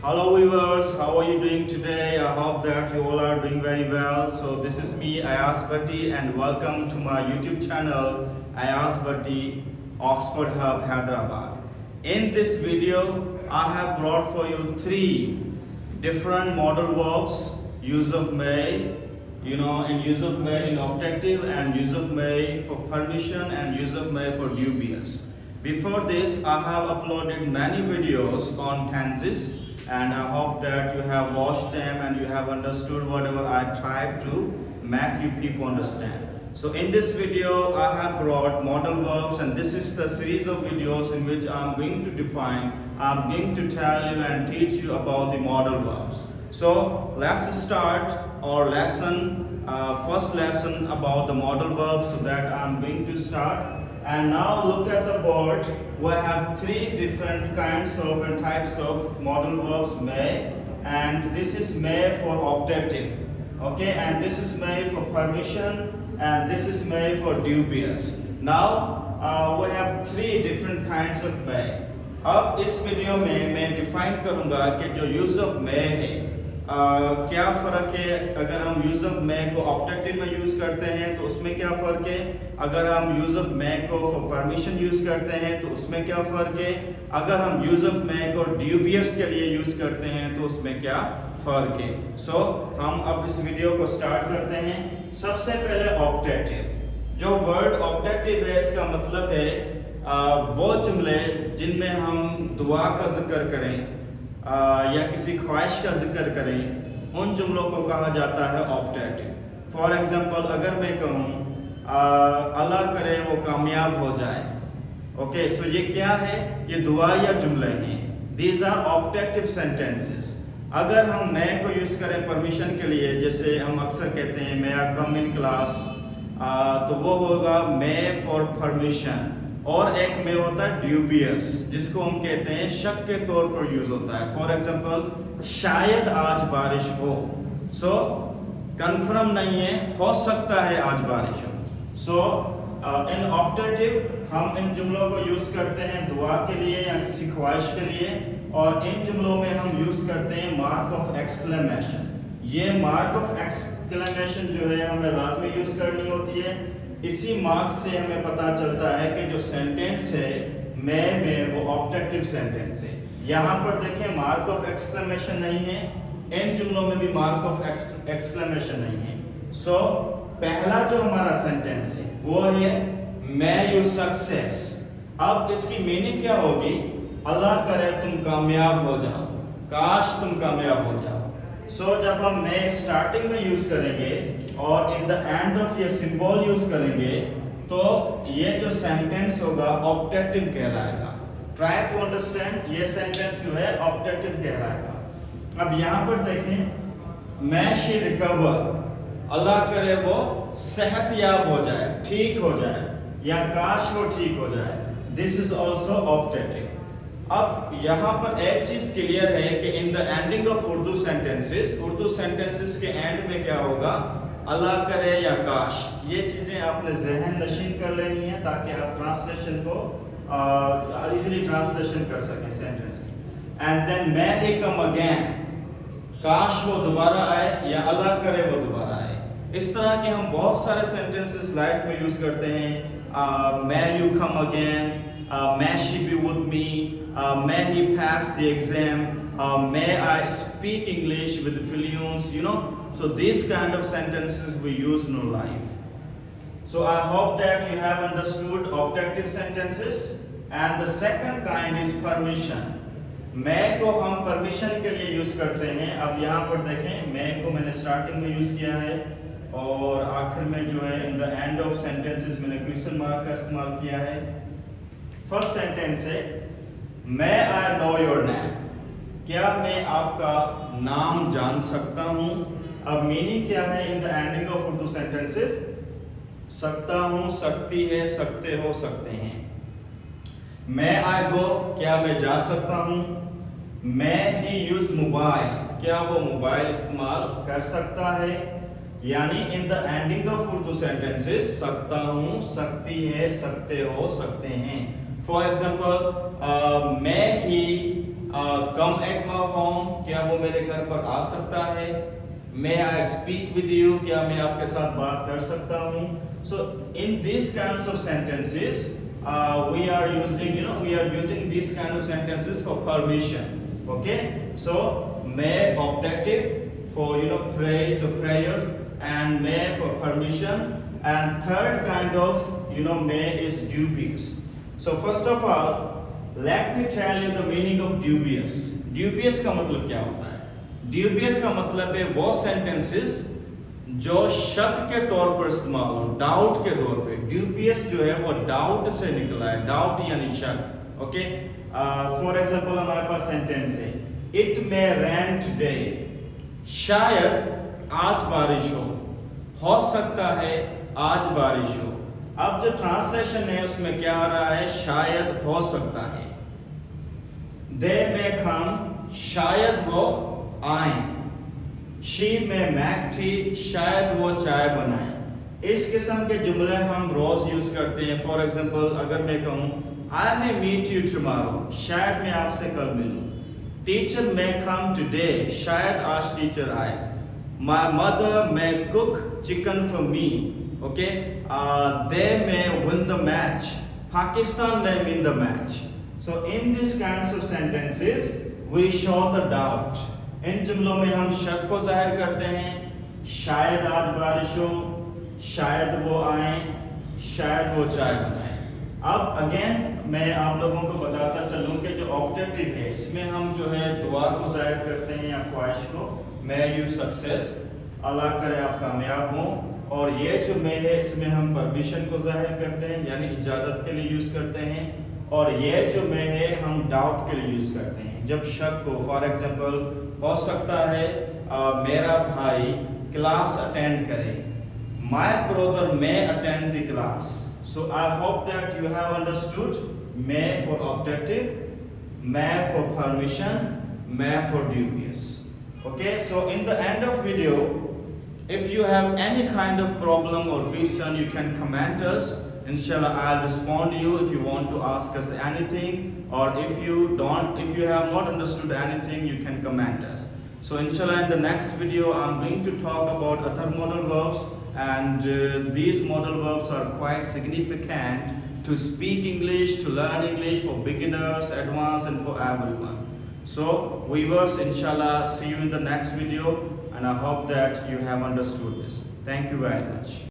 Hello viewers, how are you doing today? I hope that you all are doing very well. So this is me Ayaz Bhatti and welcome to my YouTube channel Ayaz Bhatti Oxford Hub Hyderabad. In this video, I have brought for you three different modal verbs: use of may, and use of may in objective, and use of may for permission, and use of may for dubious. Before this, I have uploaded many videos on tenses, and I hope that you have watched them and you have understood whatever I tried to make you people understand. So in this video, I have brought modal verbs, and this is the series of videos in which I'm going to tell you and teach you about the modal verbs. So let's start our lesson, first lesson about the modal verbs, so that I'm going to start. And now look at the board. We have three different kinds of and types of modal verbs: may, and this is may for objective, okay, and this is may for permission, and this is may for dubious. Now we have three different kinds of may. अब इस video में मैं define करूंगा कि जो use of May है क्या फ़र्क है। अगर हम यूज ऑफ मे को ऑब्जेक्टिव में यूज़ करते हैं तो उसमें क्या फ़र्क है, अगर हम यूज ऑफ मे को फॉर परमिशन यूज़ करते हैं तो उसमें क्या फ़र्क है, अगर हम यूज ऑफ मे को ड्यूबियस के लिए यूज़ करते हैं तो उसमें क्या फ़र्क है। सो हम अब इस वीडियो को स्टार्ट करते हैं। सबसे पहले ऑब्जेक्टिव। जो वर्ड ऑब्जेक्टिव है इसका मतलब है वो जुमले जिनमें हम दुआ का जिक्र करें या किसी ख्वाहिश का जिक्र करें, उन जुमलों को कहा जाता है ऑब्जेक्टिव। फॉर एग्जांपल, अगर मैं कहूँ अल्लाह करे वो कामयाब हो जाए, ओके, सो ये क्या है, ये दुआ या जुमले हैं। These are objective sentences. अगर हम मैं को यूज़ करें परमिशन के लिए, जैसे हम अक्सर कहते हैं मे आई कम इन क्लास, तो वो होगा मे फॉर परमिशन। और एक में होता है ड्यूबियस, जिसको हम कहते हैं शक के तौर पर यूज होता है। फॉर एग्जांपल, शायद आज बारिश हो, सो कंफर्म नहीं है, हो सकता है आज बारिश हो। सो इन ऑब्जेक्टिव हम इन जुमलों को यूज करते हैं दुआ के लिए या किसी ख्वाहिश के लिए, और इन जुमलों में हम यूज करते हैं मार्क ऑफ एक्सक्लेमेशन। ये मार्क ऑफ एक्सक्लेमेशन जो है हमें लाजमी यूज करनी होती है। इसी मार्क से हमें पता चलता है कि जो सेंटेंस है मैं में वो ऑब्जेक्टिव सेंटेंस है। यहाँ पर देखें मार्क ऑफ एक्सक्लेमेशन नहीं है, इन जुमलों में भी मार्क ऑफ एक्सक्लेमेशन नहीं है। सो पहला जो हमारा सेंटेंस है वो है मैं यू सक्सेस। अब इसकी मीनिंग क्या होगी, अल्लाह करे तुम कामयाब हो जाओ, काश तुम कामयाब हो जाओ। सो जब हम मैं स्टार्टिंग में यूज करेंगे और इन द एंड ऑफ ये सिंबल यूज करेंगे तो ये जो सेंटेंस होगा ऑब्जेक्टिव कहलाएगा। ट्राई टू अंडरस्टैंड, ये सेंटेंस जो है ऑब्जेक्टिव कहलाएगा। अब यहाँ पर देखें, मैं शी रिकवर, अल्लाह करे वो सेहतयाब हो जाए, ठीक हो जाए, या काश वो ठीक हो जाए। This is also objective. अब यहाँ पर एक चीज क्लियर है कि in the ending of Urdu sentences के एंड में क्या होगा, अल्लाह करे या काश। ये चीजें आपने जहन नशीन कर लेनी है ताकि आप ट्रांसलेशन को इजीली ट्रांसलेशन कर सकें सेंटेंस की। And then may he come again, काश वो दोबारा आए या अल्लाह करे वो दोबारा आए। इस तरह के हम बहुत सारे सेंटेंसेस लाइफ में यूज करते हैं। May you come again, may she be with me, may he pass the exam, may I speak English with fluence, so these kind of sentences we use in our life. So I hope that you have understood objective sentences. And the second kind is permission. may को हम permission के लिए use करते हैं। अब यहाँ पर देखें, may को मैंने स्टार्टिंग में यूज किया है और आखिर में जो है in the end of sentences मैंने क्वेश्चन मार्क का इस्तेमाल किया है। फर्स्ट सेंटेंस है मे आई नो योर नेम, क्या मैं आपका नाम जान सकता हूं। अब मीनिंग क्या है in the ending of Urdu sentences, सकता हूं, सकती है, सकते हो, सकते हैं। मे आई गो, क्या मैं जा सकता हूं। मे ही यूज मोबाइल, क्या वो मोबाइल इस्तेमाल कर सकता है। यानी in the ending of Urdu sentences सकता हूं, सकती है, सकते हो, सकते हैं। For example, may he come at my home, क्या वो मेरे घर पर आ सकता है? May I speak with you, क्या मैं आपके साथ बात कर सकता हूँ? So in these kinds of sentences, we are using these kind of sentences for permission. Okay, so may objective for praise or prayer, and may for permission, and third kind of may is dubious. So first of all, let me tell you the meaning of dubious. Dubious का मतलब क्या होता है? Dubious का मतलब है वो sentences जो शक के तौर पर इस्तेमाल हो, डाउट के तौर पे. Dubious जो है वो डाउट से निकला है, डाउट यानी शक. ओके, फॉर एग्जाम्पल हमारे पास सेंटेंस है, इट मे रेन टुडे, शायद आज बारिश हो सकता है आज बारिश हो. अब जो ट्रांसलेशन है उसमें क्या आ रहा है? शायद हो सकता है. दे मे कम, शायद वो आए. शी में मैक टी, शायद वो चाय बनाए. इस किस्म के जुमले हम रोज यूज करते हैं. फॉर एग्जाम्पल अगर मैं कहूँ आई मे मीट यू टुमारो, शायद मैं आपसे कल मिलूं. टीचर मे कम टुडे, शायद आज टीचर आए. My mother may cook chicken for me. Okay, they may win the match, Pakistan may win the match. So in this kinds of sentences we show the doubt. इन जुमलों में हम शक को जाहिर करते हैं. शायद आज बारिश हो, शायद वो आए, शायद वो चाय बनाए. अब अगेन मैं आप लोगों को बताता चलूं कि जो ऑब्जेक्टिव है इसमें हम जो है दुआ को जाहिर करते हैं या ख्वाहिश को. मे यू सक्सेस, अल्लाह करे आप कामयाब हों. और ये जो मे है इसमें हम परमिशन को जाहिर करते हैं यानी इजाज़त के लिए यूज़ करते हैं. और ये जो मे है हम डाउट के लिए यूज़ करते हैं जब शक को. फॉर एग्जांपल हो सकता है मेरा भाई क्लास अटेंड करे. My brother may attend the class. So I hope that you have understood may for objective, may for permission, may for dubious. Okay, so in the end of video, if you have any kind of problem or question, you can comment us. Inshallah, I'll respond to you if you want to ask us anything, or if you have not understood anything, you can comment us. So inshallah, in the next video, I'm going to talk about other modal verbs, and these modal verbs are quite significant to speak English, to learn English for beginners, advanced, and for everyone. So viewers, inshallah, see you in the next video, and I hope that you have understood this. Thank you very much.